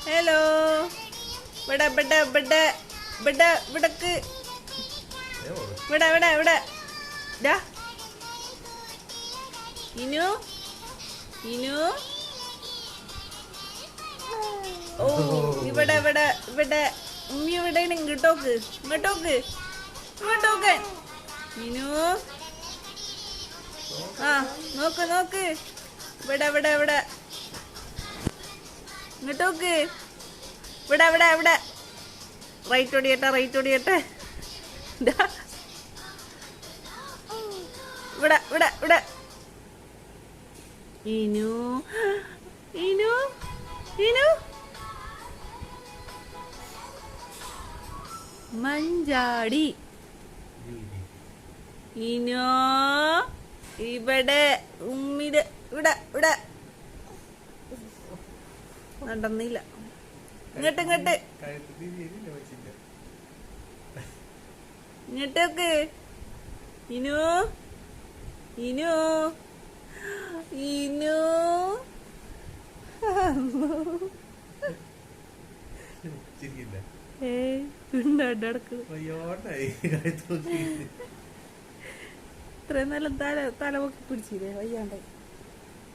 Hello. ഇവിടെ ഇവിടെ ഇവിടെ ഇവിടെ ഇവിടക്ക് ഇവിടെ ഇവിടെ ഇവിടെ ഇനു ഇനു. ഓ ഇവിടെ ഇവിടെ ഇവിടെ ഉമ്മി ഇവിടെയാണ്. ഇങ്ങോട്ടോക്ക് ഇങ്ങോട്ടോക്ക് ഇങ്ങോട്ടോക്ക് ഇനു. ആ നോക്ക് നോക്ക് ഇവിടെ ഇവിടെ ഇവിടെ ഇങ്ങോട്ടോക്ക് ഇവിടെ ഇവിടെ ഇവിടെ. റൈറ്റ് ഓടിയട്ടെ റൈറ്റ് ഓടിയട്ടെ. ഇവിടെ ഇവിടെ ഇവിടെ. ഇനു ഇനു ഇനു. മഞ്ചാടി ഇനോ. ഇവിടെ ഉമ്മിടെ ഇവിടെ ഇവിടെ നടന്നില്ല. ഇങ്ങോട്ട് ഇങ്ങോട്ട് ഇങ്ങോട്ടൊക്കെ ഇനു ഇനു ഇനു. ഇത്രയും നല്ല തല പൊക്കി പിടിച്ചില്ലേ വയ്യാണ്ടായി.